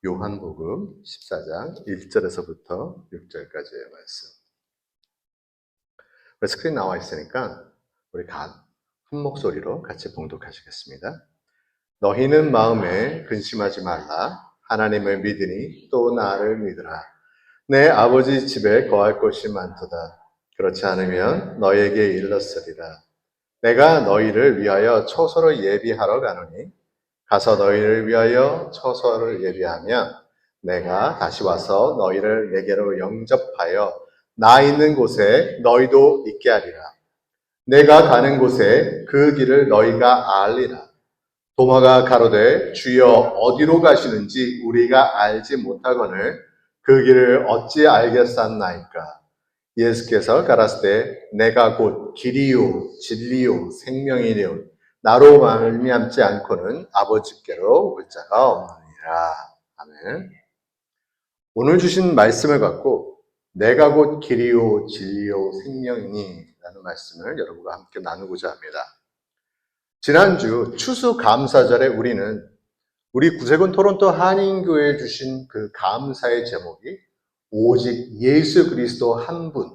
요한복음 14장 1절에서부터 6절까지의 말씀. 스크린 나와 있으니까 우리 한 목소리로 같이 봉독하시겠습니다. 너희는 마음에 근심하지 말라. 하나님을 믿으니 또 나를 믿으라. 내 아버지 집에 거할 곳이 많도다. 그렇지 않으면 너희에게 일렀으리라. 내가 너희를 위하여 처소를 예비하러 가노니 가서 너희를 위하여 처소를 예비하면 내가 다시 와서 너희를 내게로 영접하여 나 있는 곳에 너희도 있게 하리라. 내가 가는 곳에 그 길을 너희가 알리라. 도마가 가로되 주여 어디로 가시는지 우리가 알지 못하거늘 그 길을 어찌 알겠사나이까. 예수께서 가라사대 내가 곧 길이요 진리요 생명이요 나로 말미암지 않고는 아버지께로 올 자가 없느니라. 아멘. 오늘 주신 말씀을 갖고 내가 곧 길이요 진리요 생명이니 라는 말씀을 여러분과 함께 나누고자 합니다. 지난주 추수감사절에 우리 구세군 토론토 한인교회에 주신 그 감사의 제목이 오직 예수 그리스도 한 분,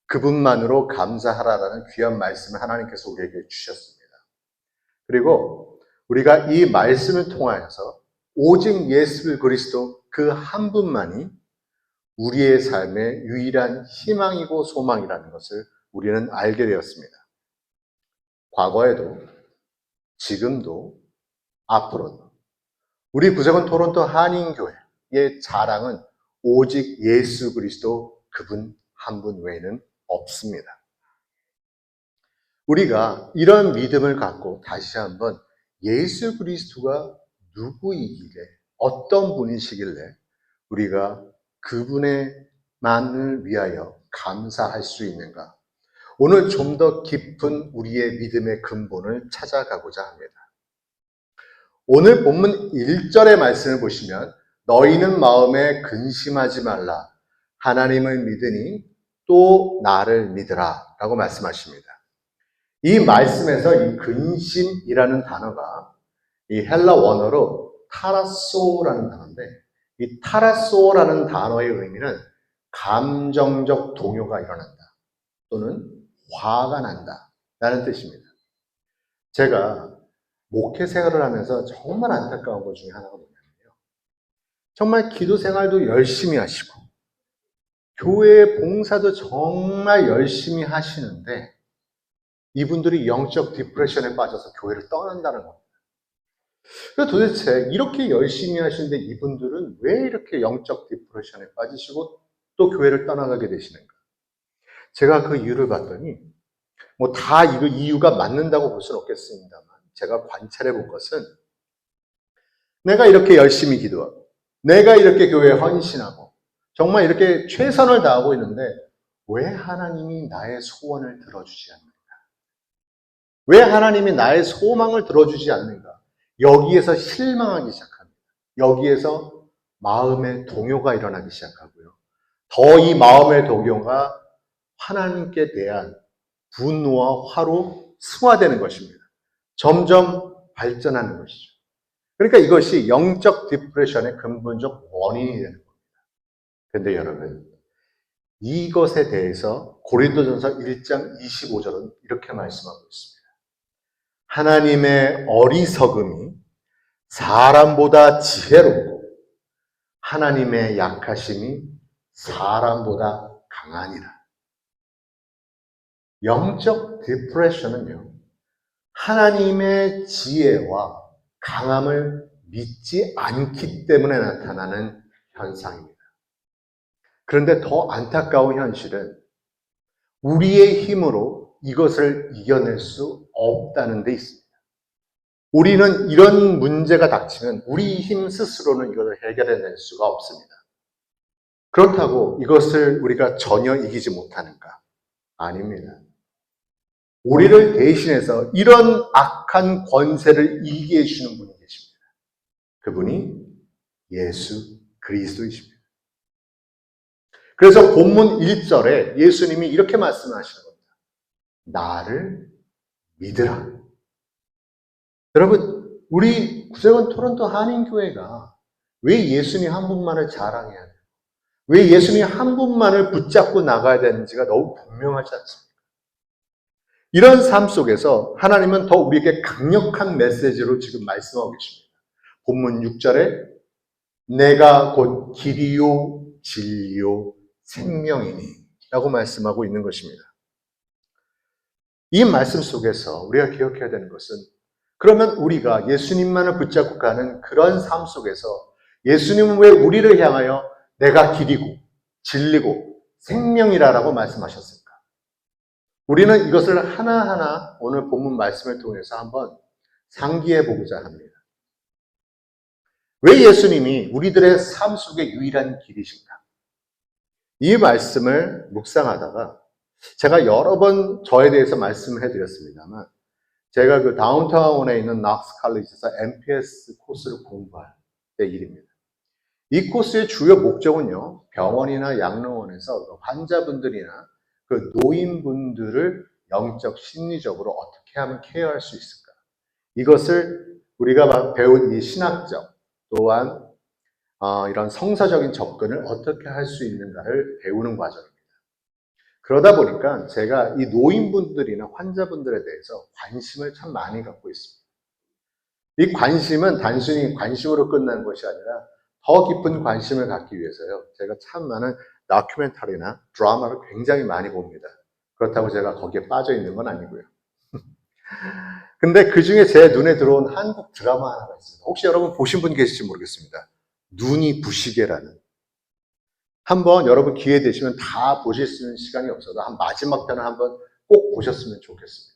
그분만으로 감사하라라는 귀한 말씀을 하나님께서 우리에게 주셨습니다. 그리고 우리가 이 말씀을 통하여서 오직 예수 그리스도 그 한 분만이 우리의 삶의 유일한 희망이고 소망이라는 것을 우리는 알게 되었습니다. 과거에도 지금도 앞으로도 우리 구세군 토론토 한인교회의 자랑은 오직 예수 그리스도 그분 한 분 외에는 없습니다. 우리가 이런 믿음을 갖고 다시 한번 예수 그리스도가 누구이길래 어떤 분이시길래 우리가 그분의만을 위하여 감사할 수 있는가? 오늘 좀 더 깊은 우리의 믿음의 근본을 찾아가고자 합니다. 오늘 본문 1절의 말씀을 보시면 너희는 마음에 근심하지 말라. 하나님을 믿으니 또 나를 믿으라 라고 말씀하십니다. 이 말씀에서 이 근심이라는 단어가 이 헬라 원어로 타라소라는 단어인데 이 타라소라는 단어의 의미는 감정적 동요가 일어난다 또는 화가 난다 라는 뜻입니다. 제가 목회 생활을 하면서 정말 안타까운 것 중에 하나가 뭐냐면요. 정말 기도 생활도 열심히 하시고 교회 봉사도 정말 열심히 하시는데 이분들이 영적 디프레션에 빠져서 교회를 떠난다는 겁니다. 그래서 도대체 이렇게 열심히 하시는데 이분들은 왜 이렇게 영적 디프레션에 빠지시고 또 교회를 떠나가게 되시는가? 제가 그 이유를 봤더니 뭐 다 이거 이유가 맞는다고 볼 수는 없겠습니다만 제가 관찰해 본 것은 내가 이렇게 열심히 기도하고 내가 이렇게 교회에 헌신하고 정말 이렇게 최선을 다하고 있는데 왜 하나님이 나의 소원을 들어주지 않는가? 왜 하나님이 나의 소망을 들어주지 않는가? 여기에서 실망하기 시작합니다. 여기에서 마음의 동요가 일어나기 시작하고요. 더 이 마음의 동요가 하나님께 대한 분노와 화로 승화되는 것입니다. 점점 발전하는 것이죠. 그러니까 이것이 영적 디프레션의 근본적 원인이 되는 겁니다. 그런데 여러분, 이것에 대해서 고린도전서 1장 25절은 이렇게 말씀하고 있습니다. 하나님의 어리석음이 사람보다 지혜롭고 하나님의 약하심이 사람보다 강하니라. 영적 디프레션은요, 하나님의 지혜와 강함을 믿지 않기 때문에 나타나는 현상입니다. 그런데 더 안타까운 현실은 우리의 힘으로 이것을 이겨낼 수 없다는 데 있습니다. 우리는 이런 문제가 닥치면 우리 힘 스스로는 이것을 해결해낼 수가 없습니다. 그렇다고 이것을 우리가 전혀 이기지 못하는가? 아닙니다. 우리를 대신해서 이런 악한 권세를 이기게 해주시는 분이 계십니다. 그분이 예수 그리스도이십니다. 그래서 본문 1절에 예수님이 이렇게 말씀하시는 겁니다. 나를 믿으라. 여러분, 우리 구세군 토론토 한인교회가 왜 예수님 한 분만을 자랑해야 돼요? 왜 예수님 한 분만을 붙잡고 나가야 되는지가 너무 분명하지 않습니까? 이런 삶 속에서 하나님은 더 우리에게 강력한 메시지로 지금 말씀하고 계십니다. 본문 6절에 내가 곧 길이요 진리요 생명이니 라고 말씀하고 있는 것입니다. 이 말씀 속에서 우리가 기억해야 되는 것은 그러면 우리가 예수님만을 붙잡고 가는 그런 삶 속에서 예수님은 왜 우리를 향하여 내가 길이고 진리고 생명이라고 말씀하셨을까? 우리는 이것을 하나하나 오늘 본문 말씀을 통해서 한번 상기해 보고자 합니다. 왜 예수님이 우리들의 삶 속의 유일한 길이신가? 이 말씀을 묵상하다가 제가 여러 번 저에 대해서 말씀을 해드렸습니다만 제가 그 다운타운에 있는 낙스 칼리지에서 MPS 코스를 공부할 때 일입니다. 이 코스의 주요 목적은요, 병원이나 양로원에서 환자분들이나 그 노인분들을 영적, 심리적으로 어떻게 하면 케어할 수 있을까? 이것을 우리가 배운 이 신학적 또한 이런 성서적인 접근을 어떻게 할 수 있는가를 배우는 과정입니다. 그러다 보니까 제가 이 노인분들이나 환자분들에 대해서 관심을 참 많이 갖고 있습니다. 이 관심은 단순히 관심으로 끝나는 것이 아니라 더 깊은 관심을 갖기 위해서요. 제가 참 많은 다큐멘터리나 드라마를 굉장히 많이 봅니다. 그렇다고 제가 거기에 빠져 있는 건 아니고요. 근데 그 중에 제 눈에 들어온 한국 드라마 하나가 있습니다. 혹시 여러분 보신 분 계실지 모르겠습니다. 눈이 부시게라는. 한번 여러분 기회 되시면 다 보실 수 있는 시간이 없어도 한 마지막 편을 한번 꼭 보셨으면 좋겠습니다.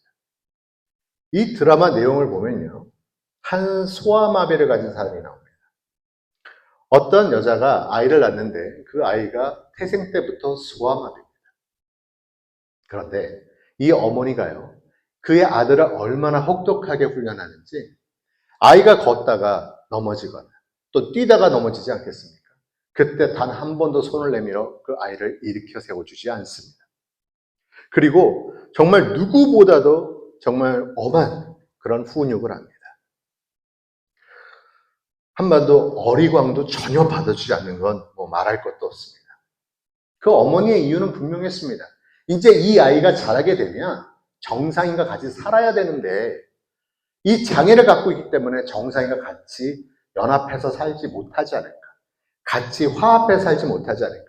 이 드라마 내용을 보면요. 한 소아마비를 가진 사람이 나옵니다. 어떤 여자가 아이를 낳는데 그 아이가 태생 때부터 소아마비입니다. 그런데 이 어머니가요. 그의 아들을 얼마나 혹독하게 훈련하는지 아이가 걷다가 넘어지거나 또 뛰다가 넘어지지 않겠습니까? 그때 단 한 번도 손을 내밀어 그 아이를 일으켜 세워주지 않습니다. 그리고 정말 누구보다도 정말 엄한 그런 훈육을 합니다. 한반도 어리광도 전혀 받아주지 않는 건 뭐 말할 것도 없습니다. 그 어머니의 이유는 분명했습니다. 이제 이 아이가 자라게 되면 정상인과 같이 살아야 되는데 이 장애를 갖고 있기 때문에 정상인과 같이 연합해서 살지 못하지 않을까. 같이 화합해 살지 못하지 않을까.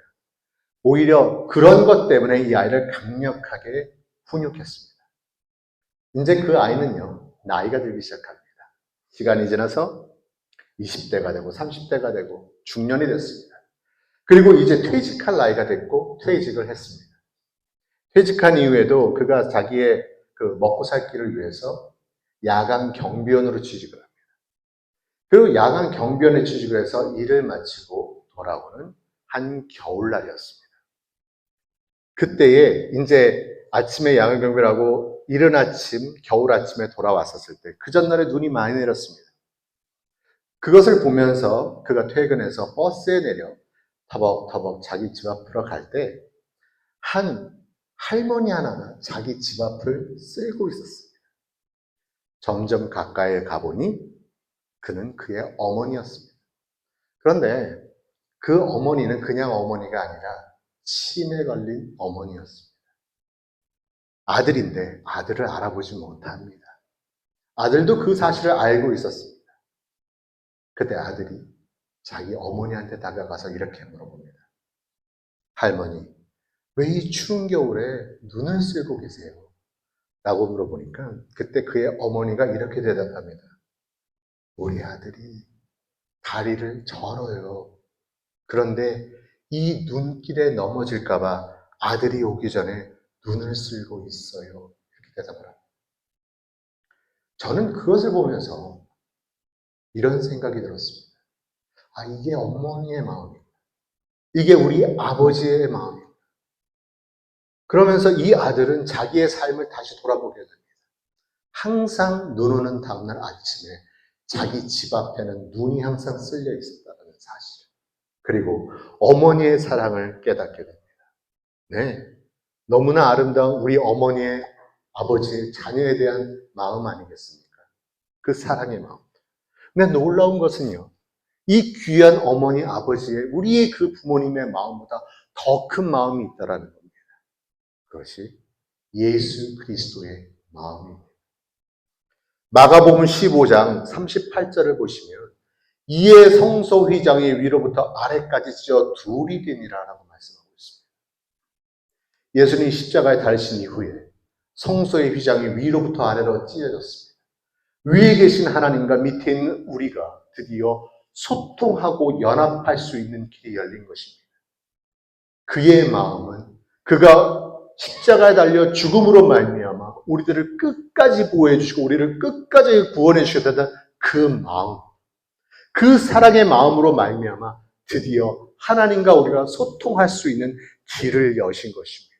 오히려 그런 것 때문에 이 아이를 강력하게 훈육했습니다. 이제 그 아이는요, 나이가 들기 시작합니다. 시간이 지나서 20대가 되고 30대가 되고 중년이 됐습니다. 그리고 이제 퇴직할 나이가 됐고 퇴직을 했습니다. 퇴직한 이후에도 그가 자기의 그 먹고 살 길을 위해서 야간 경비원으로 취직을 합니다. 그리고 야간 경비원에 취직을 해서 일을 마치고 돌아오는 한 겨울날이었습니다. 그때에 이제 아침에 야간 경비라고 이른 아침, 겨울 아침에 돌아왔었을 때 그 전날에 눈이 많이 내렸습니다. 그것을 보면서 그가 퇴근해서 버스에 내려 터벅터벅 자기 집 앞으로 갈 때 한 할머니 하나가 자기 집 앞을 쓸고 있었습니다. 점점 가까이 가보니 그는 그의 어머니였습니다. 그런데 그 어머니는 그냥 어머니가 아니라 치매에 걸린 어머니였습니다. 아들인데 아들을 알아보지 못합니다. 아들도 그 사실을 알고 있었습니다. 그때 아들이 자기 어머니한테 다가가서 이렇게 물어봅니다. 할머니, 왜 이 추운 겨울에 눈을 쓸고 계세요? 라고 물어보니까 그때 그의 어머니가 이렇게 대답합니다. 우리 아들이 다리를 절어요. 그런데 이 눈길에 넘어질까봐 아들이 오기 전에 눈을 쓸고 있어요. 이렇게 대답을 합니다. 저는 그것을 보면서 이런 생각이 들었습니다. 아, 이게 어머니의 마음이구나. 이게 우리 아버지의 마음이구나. 그러면서 이 아들은 자기의 삶을 다시 돌아보게 됩니다. 항상 눈 오는 다음날 아침에 자기 집 앞에는 눈이 항상 쓸려 있었다는 사실. 그리고 어머니의 사랑을 깨닫게 됩니다. 네. 너무나 아름다운 우리 어머니의 아버지의 자녀에 대한 마음 아니겠습니까? 그 사랑의 마음. 근데 놀라운 것은요. 이 귀한 어머니, 아버지의 우리의 그 부모님의 마음보다 더 큰 마음이 있다라는 겁니다. 그것이 예수 그리스도의 마음입니다. 마가복음 15장 38절을 보시면 이에 성소 휘장이 위로부터 아래까지 찢어 둘이 되니라라고 말씀하고 있습니다. 예수님이 십자가에 달리신 이후에 성소의 휘장이 위로부터 아래로 찢어졌습니다. 위에 계신 하나님과 밑에 있는 우리가 드디어 소통하고 연합할 수 있는 길이 열린 것입니다. 그의 마음은 그가 십자가에 달려 죽음으로 말미암아 우리들을 끝까지 보호해 주시고 우리를 끝까지 구원해 주셨다는 그 마음, 그 사랑의 마음으로 말미암아 드디어 하나님과 우리가 소통할 수 있는 길을 여신 것입니다.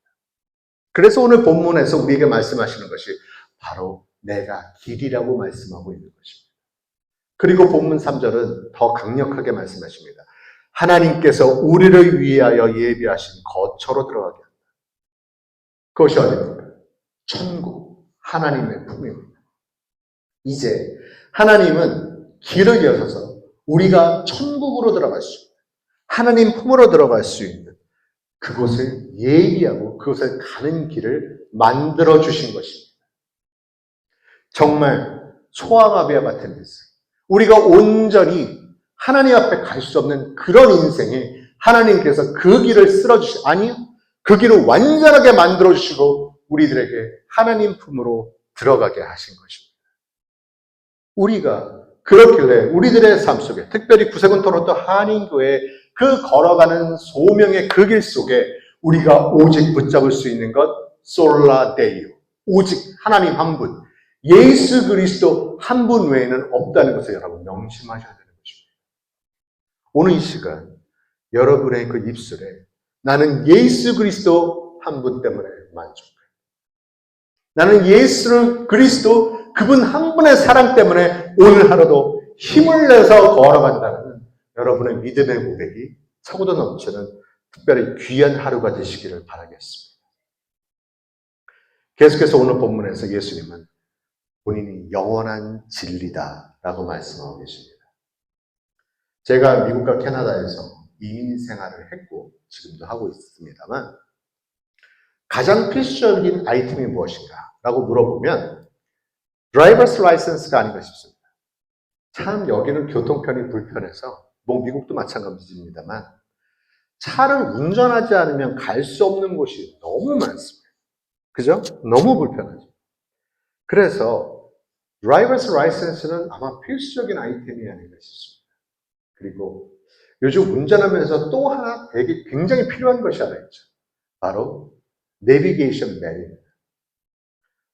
그래서 오늘 본문에서 우리에게 말씀하시는 것이 바로 내가 길이라고 말씀하고 있는 것입니다. 그리고 본문 3절은 더 강력하게 말씀하십니다. 하나님께서 우리를 위하여 예비하신 거처로 들어가게 합니다. 그것이 어디입니까? 천국, 하나님의 품입니다. 이제 하나님은 길을 여셔서 우리가 천국으로 들어갈 수 있는, 하나님 품으로 들어갈 수 있는 그곳을 예비하고 그곳을 가는 길을 만들어 주신 것입니다. 정말 소아마비와 같은 인생, 우리가 온전히 하나님 앞에 갈 수 없는 그런 인생에 하나님께서 그 길을 쓸어주시, 아니요, 그 길을 완전하게 만들어 주시고 우리들에게 하나님 품으로 들어가게 하신 것입니다. 우리가 그렇길래 우리들의 삶 속에, 특별히 구세군 토론토 한인교회 그 걸어가는 소명의 그 길 속에 우리가 오직 붙잡을 수 있는 것, 솔라 데이오, 오직 하나님 한 분, 예수 그리스도 한 분 외에는 없다는 것을 여러분 명심하셔야 되는 것입니다. 오늘 이 시간 여러분의 그 입술에 나는 예수 그리스도 한 분 때문에 만족해. 나는 예수 그리스도 그분 한 분의 사랑 때문에 오늘 하루도 힘을 내서 걸어간다는 여러분의 믿음의 고백이 차고도 넘치는 특별히 귀한 하루가 되시기를 바라겠습니다. 계속해서 오늘 본문에서 예수님은 본인이 영원한 진리다라고 말씀하고 계십니다. 제가 미국과 캐나다에서 이민 생활을 했고 지금도 하고 있습니다만 가장 필수적인 아이템이 무엇인가 라고 물어보면 드라이버스 라이선스가 아닌가 싶습니다. 참 여기는 교통편이 불편해서 뭐 미국도 마찬가지입니다만 차를 운전하지 않으면 갈 수 없는 곳이 너무 많습니다. 그죠? 너무 불편하죠. 그래서 드라이버스 라이선스는 아마 필수적인 아이템이 아닌가 싶습니다. 그리고 요즘 운전하면서 또 하나 되게 굉장히 필요한 것이 하나 있죠. 바로 내비게이션 맵입니다.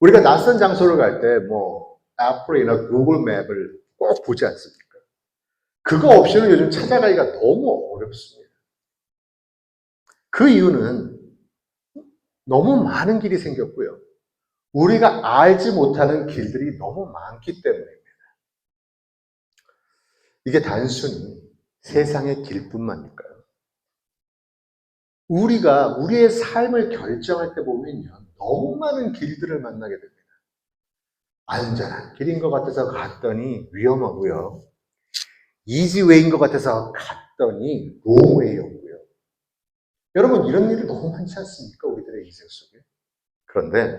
우리가 낯선 장소를 갈 때 뭐 애플이나 구글 맵을 꼭 보지 않습니까? 그거 없이는 요즘 찾아가기가 너무 어렵습니다. 그 이유는 너무 많은 길이 생겼고요. 우리가 알지 못하는 길들이 너무 많기 때문입니다. 이게 단순히 세상의 길뿐만일까요? 우리가 우리의 삶을 결정할 때 보면요, 너무 많은 길들을 만나게 됩니다. 안전한 길인 것 같아서 갔더니 위험하고요. 이지웨이인 것 같아서 갔더니 롱웨이였고요. 여러분 이런 일이 너무 많지 않습니까? 우리들의 인생 속에. 그런데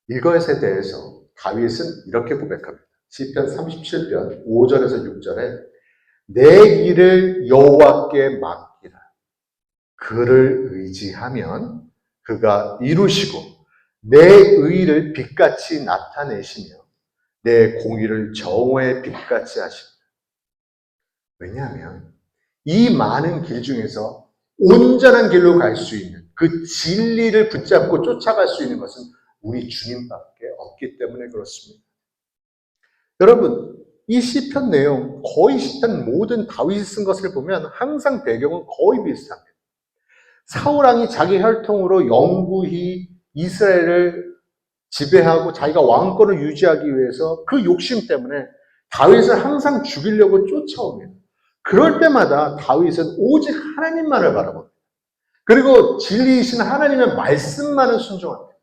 이것에 대해서 다윗은 이렇게 고백합니다. 시편 37편 5절에서 6절에 내 길을 여호와께 맡기라. 그를 의지하면 그가 이루시고 내 의를 빛같이 나타내시며 내 공의를 정오의 빛같이 하십니다. 왜냐하면 이 많은 길 중에서 온전한 길로 갈 수 있는 그 진리를 붙잡고 쫓아갈 수 있는 것은 우리 주님밖에 없기 때문에 그렇습니다. 여러분 이 시편 내용 거의 시편 모든 다윗이 쓴 것을 보면 항상 배경은 거의 비슷합니다. 사울왕이 자기 혈통으로 영구히 이스라엘을 지배하고 자기가 왕권을 유지하기 위해서 그 욕심 때문에 다윗을 항상 죽이려고 쫓아옵니다. 그럴 때마다 다윗은 오직 하나님만을 바라봅니다. 그리고 진리이신 하나님의 말씀만을 순종합니다.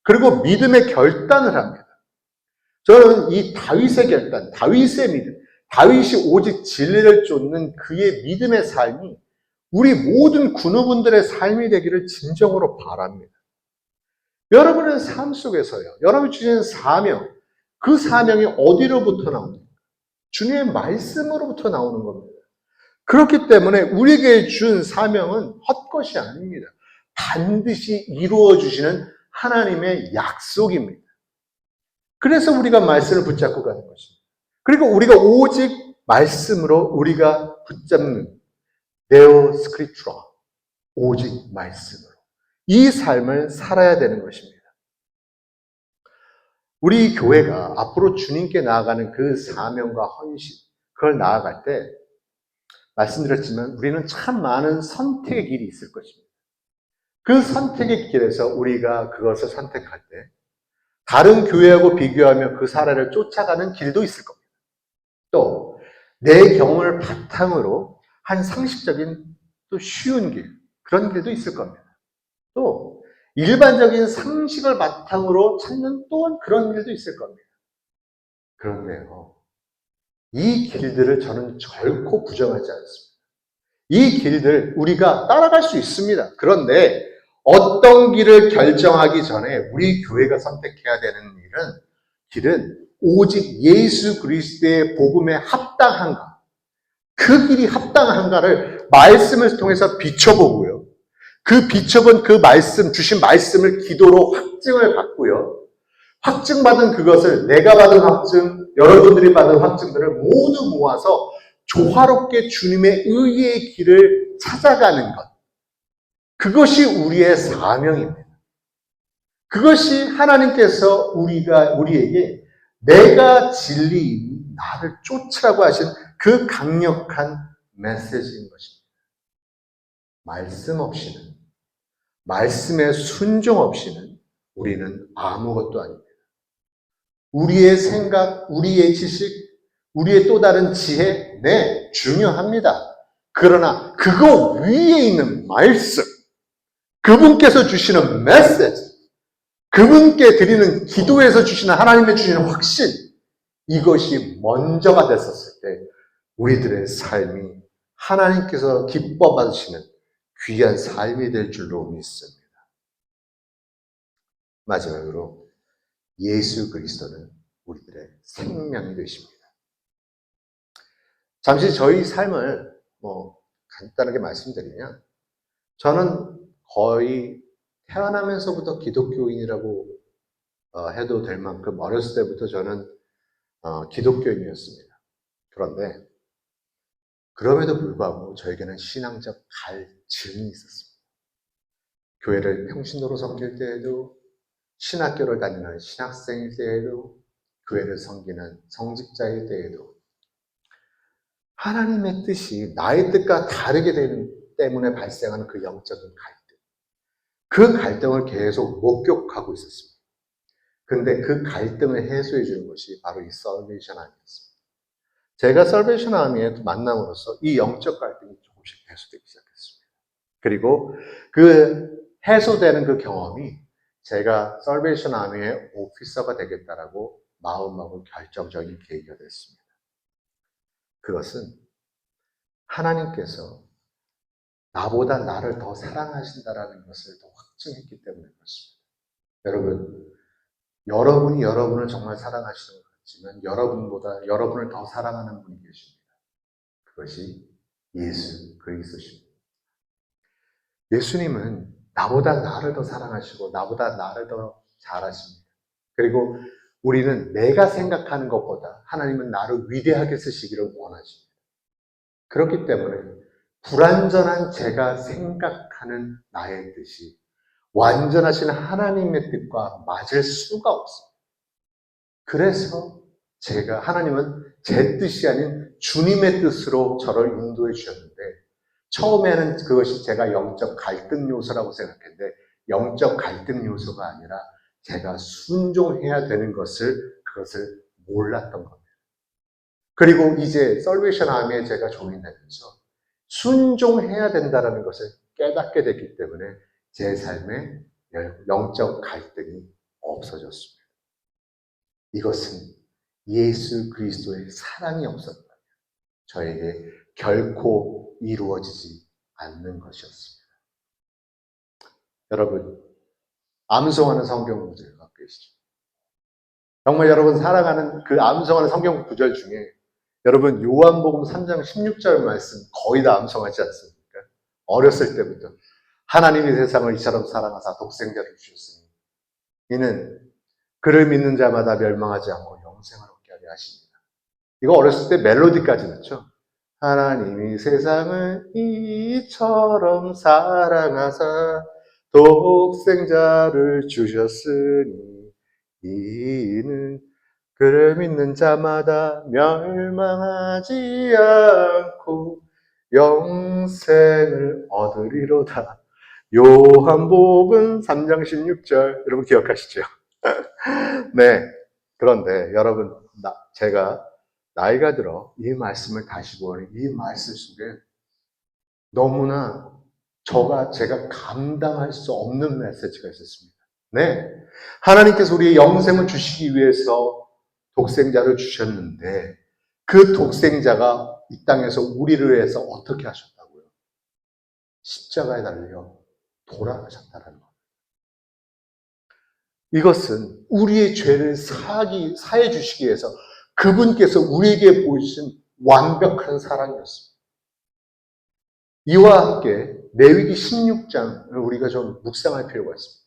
그리고 믿음의 결단을 합니다. 저는 이 다윗의 결단, 다윗의 믿음, 다윗이 오직 진리를 쫓는 그의 믿음의 삶이 우리 모든 군우분들의 삶이 되기를 진정으로 바랍니다. 여러분의 삶 속에서요, 여러분이 주신 사명, 그 사명이 어디로부터 나옵니까? 주님의 말씀으로부터 나오는 겁니다. 그렇기 때문에 우리에게 준 사명은 헛것이 아닙니다. 반드시 이루어 주시는 하나님의 약속입니다. 그래서 우리가 말씀을 붙잡고 가는 것입니다. 그리고 우리가 오직 말씀으로 우리가 붙잡는 네오 스크립트라, 오직 말씀으로 이 삶을 살아야 되는 것입니다. 우리 교회가 앞으로 주님께 나아가는 그 사명과 헌신, 그걸 나아갈 때 말씀드렸지만 우리는 참 많은 선택의 길이 있을 것입니다. 그 선택의 길에서 우리가 그것을 선택할 때 다른 교회하고 비교하며 그 사례를 쫓아가는 길도 있을 겁니다. 또 내 경험을 바탕으로 한 상식적인 또 쉬운 길, 그런 길도 있을 겁니다. 또 일반적인 상식을 바탕으로 찾는 또한 그런 길도 있을 겁니다. 그런데요, 이 길들을 저는 결코 부정하지 않습니다. 이 길들 우리가 따라갈 수 있습니다. 그런데 어떤 길을 결정하기 전에 우리 교회가 선택해야 되는 길은 오직 예수 그리스도의 복음에 합당한가, 그 길이 합당한가를 말씀을 통해서 비춰보고요. 그 비춰본 그 말씀, 주신 말씀을 기도로 확증을 받고요. 확증받은 그것을 내가 받은 확증, 여러분들이 받은 확증들을 모두 모아서 조화롭게 주님의 의의 길을 찾아가는 것. 그것이 우리의 사명입니다. 그것이 하나님께서 우리에게 내가 진리이니 나를 쫓으라고 하신 그 강력한 메시지인 것입니다. 말씀 없이는, 말씀의 순종 없이는 우리는 아무것도 아닙니다. 우리의 생각, 우리의 지식, 우리의 또 다른 지혜, 네, 중요합니다. 그러나 그거 위에 있는 말씀, 그분께서 주시는 메시지, 그분께 드리는 기도에서 주시는 하나님의 주시는 확신, 이것이 먼저가 됐었을 때 우리들의 삶이 하나님께서 기뻐 받으시는 귀한 삶이 될 줄로 믿습니다. 마지막으로 예수 그리스도는 우리들의 생명이 되십니다. 잠시 저희 삶을 간단하게 말씀드리면, 저는 거의 태어나면서부터 기독교인이라고 해도 될 만큼 어렸을 때부터 저는 기독교인이었습니다. 그런데 그럼에도 불구하고 저에게는 신앙적 갈증이 있었습니다. 교회를 평신도로 섬길 때에도, 신학교를 다니는 신학생일 때에도, 교회를 섬기는 성직자일 때에도 하나님의 뜻이 나의 뜻과 다르게 되는 때문에 발생하는 그 영적인 갈등, 그 갈등을 계속 목격하고 있었습니다. 그런데 그 갈등을 해소해 주는 것이 바로 이 살베이션 아미였습니다. 제가 살베이션 아미의 만남으로써 이 영적 갈등이 조금씩 해소되기 시작했습니다. 그리고 그 해소되는 그 경험이 제가 살베이션 아미의 오피서가 되겠다라고 마음먹은 결정적인 계기가 됐습니다. 그것은 하나님께서 나보다 나를 더 사랑하신다라는 것을 더 확증했기 때문에 그렇습니다. 여러분이 여러분을 정말 사랑하시는 것 같지만 여러분보다 여러분을 더 사랑하는 분이 계십니다. 그것이 예수 그리스도십니다. 예수님은 나보다 나를 더 사랑하시고 나보다 나를 더 잘하십니다. 그리고 우리는 내가 생각하는 것보다 하나님은 나를 위대하게 쓰시기를 원하십니다. 그렇기 때문에 불완전한 제가 생각하는 나의 뜻이 완전하신 하나님의 뜻과 맞을 수가 없습니다. 그래서 하나님은 제 뜻이 아닌 주님의 뜻으로 저를 인도해 주셨는데, 처음에는 그것이 제가 영적 갈등 요소라고 생각했는데 영적 갈등 요소가 아니라 제가 순종해야 되는 그것을 몰랐던 겁니다. 그리고 이제 살베이션 아미에 제가 조인되면서 순종해야 된다는 것을 깨닫게 됐기 때문에 제 삶에 영적 갈등이 없어졌습니다. 이것은 예수 그리스도의 사랑이 없었다. 저에게 결코 이루어지지 않는 것이었습니다. 여러분, 암송하는 성경 구절 갖고 계시죠? 정말 여러분 사랑하는 그 암송하는 성경 구절 중에 여러분 요한복음 3장 16절 말씀 거의 다 암송하지 않습니까? 어렸을 때부터 하나님이 세상을 이처럼 사랑하사 독생자를 주셨으니 이는 그를 믿는 자마다 멸망하지 않고 영생을 얻게 하려 하십니다. 이거 어렸을 때 멜로디까지 넣죠. 하나님이 세상을 이처럼 사랑하사 독생자를 주셨으니 이는 그를 믿는 자마다 멸망하지 않고 영생을 얻으리로다. 요한복음 3장 16절 여러분 기억하시죠? 네. 그런데 여러분 제가 나이가 들어 이 말씀을 다시 보니 이 말씀 속에 너무나 제가 감당할 수 없는 메시지가 있었습니다. 네. 하나님께서 우리의 영생을 주시기 위해서 독생자를 주셨는데 그 독생자가 이 땅에서 우리를 위해서 어떻게 하셨다고요? 십자가에 달려 돌아가셨다는 것. 이것은 우리의 죄를 사해 주시기 위해서 그분께서 우리에게 보이신 완벽한 사랑이었습니다. 이와 함께 레위기 16장을 우리가 좀 묵상할 필요가 있습니다.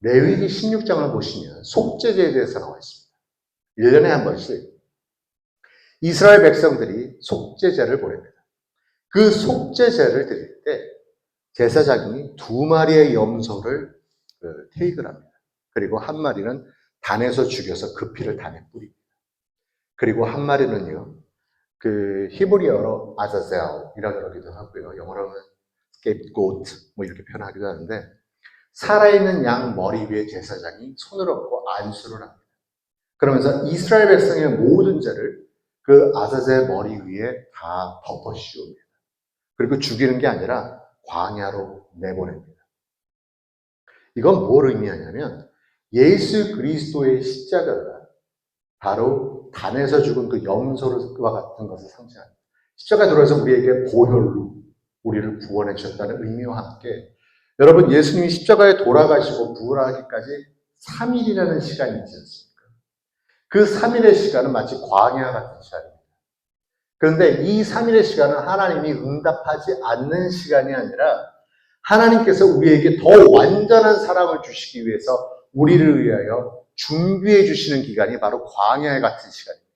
레위기 16장을 보시면 속죄제에 대해서 나와 있습니다. 1년에 한 번씩 이스라엘 백성들이 속죄제를 보냅니다. 그 속죄제를 드릴 때 제사장이 2마리의 염소를 테이크를 합니다. 그리고 한 마리는 단에서 죽여서 그 피를 단에 뿌립니다. 그리고 한 마리는요, 그 히브리어로 아자젤이라고 그러기도 하고요. 영어로는 scapegoat 뭐 이렇게 표현하기도 하는데 살아있는 양 머리 위에 제사장이 손을 얹고 안수를 합니다. 그러면서 이스라엘 백성의 모든 죄를 그 아자젤 머리 위에 다 덮어 씌웁니다. 그리고 죽이는 게 아니라 광야로 내보냅니다. 이건 뭘 의미하냐면 예수 그리스도의 십자가가 바로 단에서 죽은 그 염소와 같은 것을 상징합니다. 십자가에 들어와서 우리에게 보혈로 우리를 구원해 주셨다는 의미와 함께 여러분 예수님이 십자가에 돌아가시고 부활하기까지 3일이라는 시간이 있지 않습니까? 그 3일의 시간은 마치 광야 같은 시간입니다. 그런데 이 3일의 시간은 하나님이 응답하지 않는 시간이 아니라 하나님께서 우리에게 더 완전한 사랑을 주시기 위해서 우리를 위하여 준비해 주시는 기간이 바로 광야 같은 시간입니다.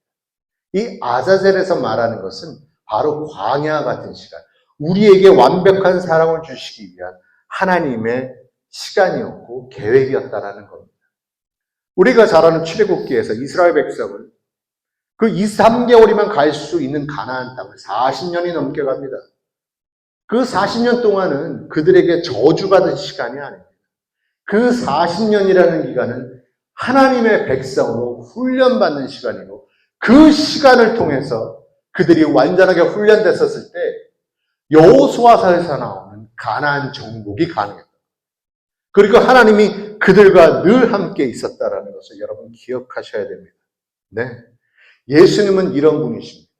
이 아자젤에서 말하는 것은 바로 광야 같은 시간, 우리에게 완벽한 사랑을 주시기 위한 하나님의 시간이었고 계획이었다라는 겁니다. 우리가 잘 아는 출애굽기에서 이스라엘 백성은 그 2-3개월이면 갈 수 있는 가나안 땅을 40년이 넘게 갑니다. 그 40년 동안은 그들에게 저주받은 시간이 아닙니다. 그 40년이라는 기간은 하나님의 백성으로 훈련받는 시간이고 그 시간을 통해서 그들이 완전하게 훈련됐었을 때 여호수아서에서 나오는 가나안 정복이 가능했다. 그리고 하나님이 그들과 늘 함께 있었다라는 것을 여러분 기억하셔야 됩니다. 네, 예수님은 이런 분이십니다.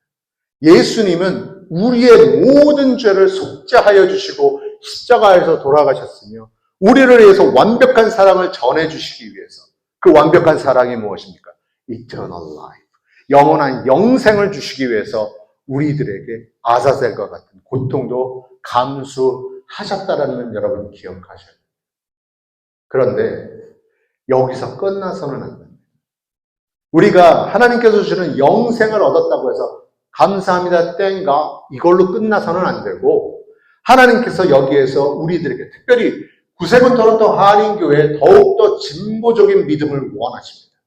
예수님은 우리의 모든 죄를 속죄하여 주시고 십자가에서 돌아가셨으며 우리를 위해서 완벽한 사랑을 전해주시기 위해서 그 완벽한 사랑이 무엇입니까? Eternal life. 영원한 영생을 주시기 위해서 우리들에게 아자젤과 같은 고통도 감수하셨다라는 여러분 기억하셔야 돼요. 그런데 여기서 끝나서는 안 됩니다. 우리가 하나님께서 주시는 영생을 얻었다고 해서 감사합니다, 땡가 이걸로 끝나서는 안 되고 하나님께서 여기에서 우리들에게 특별히 구세군 토론토 한인교회에 더욱더 진보적인 믿음을 원하십니다.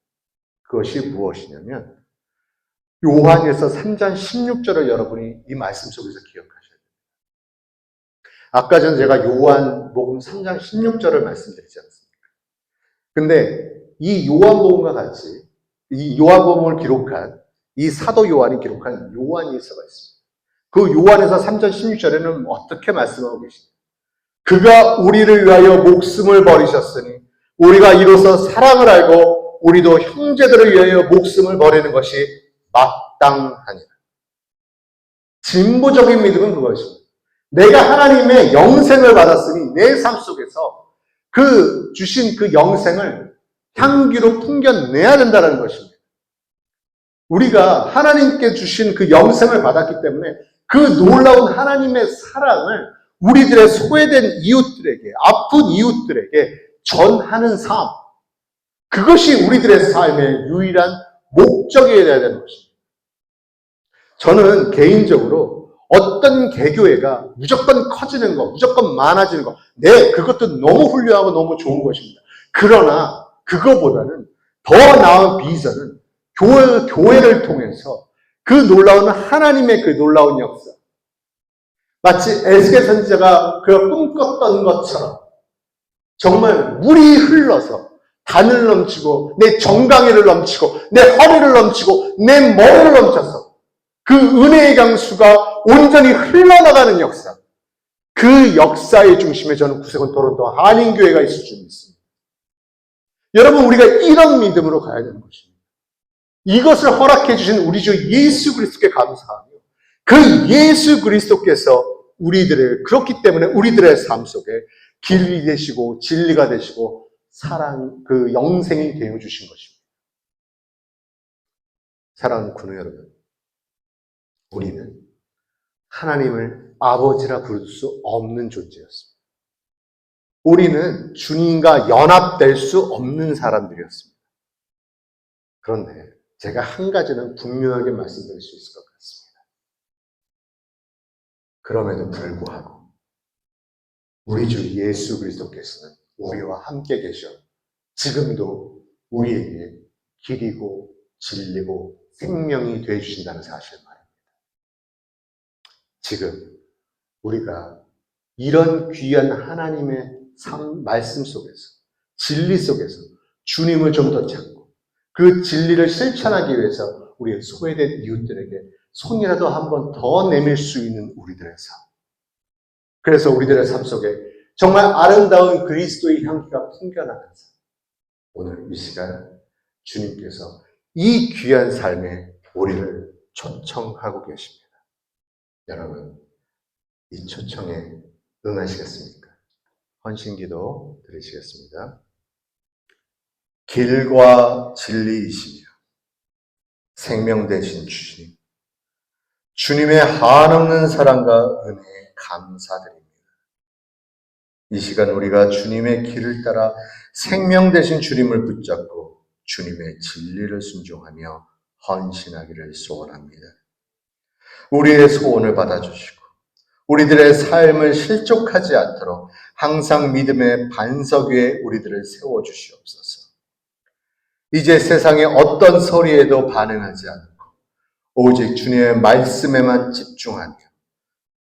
그것이 무엇이냐면 요한일서 3장 16절을 여러분이 이 말씀 속에서 기억하셔야 됩니다. 아까 전 제가 요한복음 3장 16절을 말씀드리지 않습니까? 근데 이 요한복음과 같이 이 요한복음을 기록한 이 사도 요한이 기록한 요한일서가 있습니다. 그 요한에서 3장 16절에는 어떻게 말씀하고 계십니까? 그가 우리를 위하여 목숨을 버리셨으니 우리가 이로써 사랑을 알고 우리도 형제들을 위하여 목숨을 버리는 것이 마땅하니라. 진보적인 믿음은 그것입니다. 내가 하나님의 영생을 받았으니 내 삶 속에서 그 주신 그 영생을 향기로 풍겨내야 된다는 것입니다. 우리가 하나님께 주신 그 영생을 받았기 때문에 그 놀라운 하나님의 사랑을 우리들의 소외된 이웃들에게, 아픈 이웃들에게 전하는 삶, 그것이 우리들의 삶의 유일한 목적이어야 되는 것입니다. 저는 개인적으로 어떤 개교회가 무조건 커지는 거, 무조건 많아지는 거, 네, 그것도 너무 훌륭하고 너무 좋은 것입니다. 그러나 그거보다는 더 나은 비전은 교회를 통해서 그 놀라운 하나님의 그 놀라운 역사, 마치 에스겔 선지자가 그가 꿈꿨던 것처럼 정말 물이 흘러서 단을 넘치고 내 정강이를 넘치고 내 허리를 넘치고 내 머리를 넘쳐서 그 은혜의 강수가 온전히 흘러나가는 역사, 그 역사의 중심에 저는 구세군 토론토 한인교회가 있을 줄 믿습니다. 여러분, 우리가 이런 믿음으로 가야 되는 것입니다. 이것을 허락해 주신 우리 주 예수 그리스도께 감사하며 그 예수 그리스도께서 우리들을, 그렇기 때문에 우리들의 삶 속에 길이 되시고 진리가 되시고 사랑, 그 영생이 되어 주신 것입니다. 사랑하는 군우 여러분, 우리는 하나님을 아버지라 부를 수 없는 존재였습니다. 우리는 주님과 연합될 수 없는 사람들이었습니다. 그런데 제가 한 가지는 분명하게 말씀드릴 수 있을 것 같습니다. 그럼에도 불구하고 우리 주 예수 그리스도께서는 우리와 함께 계셔 지금도 우리에게 길이고 진리고 생명이 되어 주신다는 사실을 말합니다. 지금 우리가 이런 귀한 하나님의 말씀 속에서, 진리 속에서 주님을 좀 더 찾고 그 진리를 실천하기 위해서 우리의 소외된 이웃들에게 손이라도 한 번 더 내밀 수 있는 우리들의 삶. 그래서 우리들의 삶 속에 정말 아름다운 그리스도의 향기가 풍겨나는 삶. 오늘 이 시간 주님께서 이 귀한 삶에 우리를 초청하고 계십니다. 여러분, 이 초청에 응하시겠습니까? 헌신기도 드리시겠습니다. 길과 진리이시며 생명 되신 주님, 주님의 한없는 사랑과 은혜에 감사드립니다. 이 시간 우리가 주님의 길을 따라 생명 되신 주님을 붙잡고 주님의 진리를 순종하며 헌신하기를 소원합니다. 우리의 소원을 받아주시고 우리들의 삶을 실족하지 않도록 항상 믿음의 반석 위에 우리들을 세워주시옵소서. 이제 세상의 어떤 소리에도 반응하지 않고 오직 주님의 말씀에만 집중하며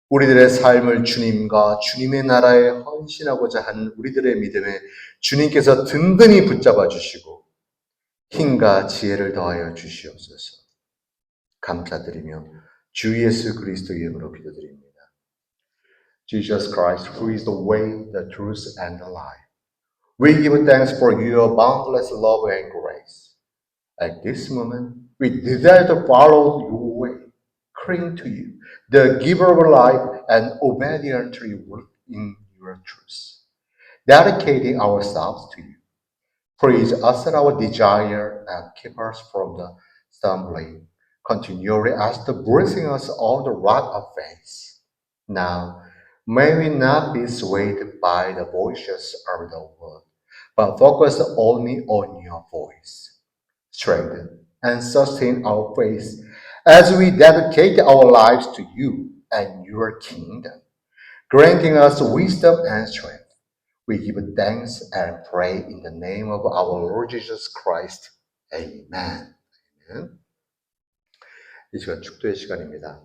우리들의 삶을 주님과 주님의 나라에 헌신하고자 하는 우리들의 믿음에 주님께서 든든히 붙잡아 주시고 힘과 지혜를 더하여 주시옵소서. 감사드리며 주 예수 그리스도 이름으로 기도드립니다. Jesus Christ, who is the way, the truth, and the life. We give thanks for your boundless love and grace. At this moment, we desire to follow your way, cling to you, the giver of life, and obedient to your work in your truth, dedicating ourselves to you. Please answer our desire and keep us from the stumbling. Continually ask the blessing us all the rock of faith. Now, may we not be swayed by the voices of the world, but focus only on your voice. Strengthen and sustain our faith as we dedicate our lives to you and your kingdom, granting us wisdom and strength. We give thanks and pray in the name of our Lord Jesus Christ. Amen. 이 시간 축도의 시간입니다.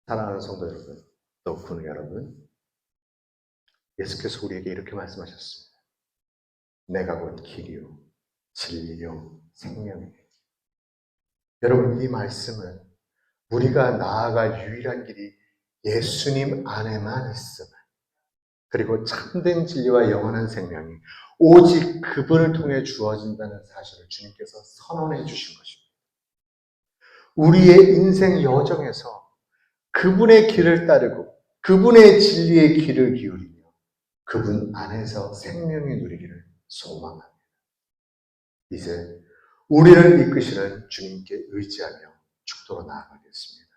사랑하는 성도 여러분, 또 군우 여러분, 예수께서 우리에게 이렇게 말씀하셨습니다. 내가 곧 길이요 진리요 생명이에요. 여러분, 이 말씀은 우리가 나아갈 유일한 길이 예수님 안에만 있음을, 그리고 참된 진리와 영원한 생명이 오직 그분을 통해 주어진다는 사실을 주님께서 선언해 주신 것입니다. 우리의 인생 여정에서 그분의 길을 따르고 그분의 진리의 길을 기울이며 그분 안에서 생명이 누리기를 소망합니다. 이제 우리를 이끄시는 주님께 의지하며 축도로 나아가겠습니다.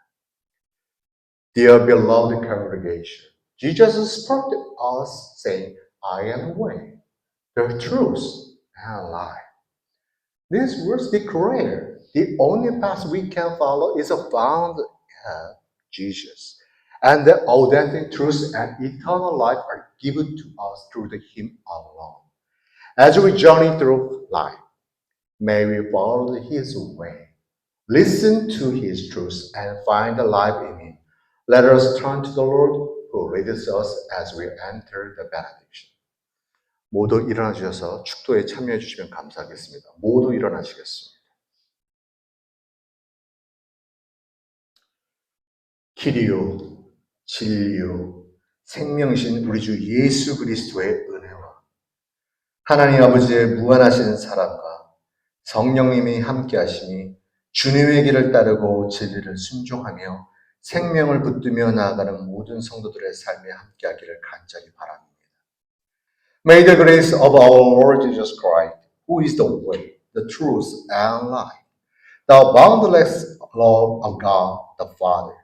Dear beloved congregation, Jesus spoke to us saying, I am the way, the truth, and life. These words declare the only path we can follow is found in Jesus. And the authentic truth and eternal life are given to us through Him alone. As we journey through life, may we follow His way, listen to His truth, and find life in Him. Let us turn to the Lord who leads us as we enter the benediction. 모두 일어나 주셔서 축도에 참여해 주시면 감사하겠습니다. 모두 일어나시겠습니다. 길이요, 진리요, 생명이신 우리 주 예수 그리스도의 은혜와 하나님 아버지의 무한하신 사랑과 성령님이 함께 하심이 주님의 길을 따르고 진리를 순종하며 생명을 붙들며 나아가는 모든 성도들의 삶에 함께 하기를 간절히 바랍니다. May the grace of our Lord Jesus Christ, who is the way, the truth, and life, the boundless love of God the Father,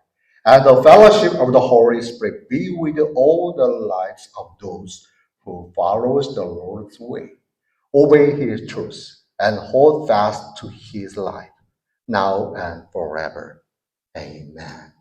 and the fellowship of the Holy Spirit be with all the lives of those who follow the Lord's way, obey His truth, and hold fast to His life, now and forever. Amen.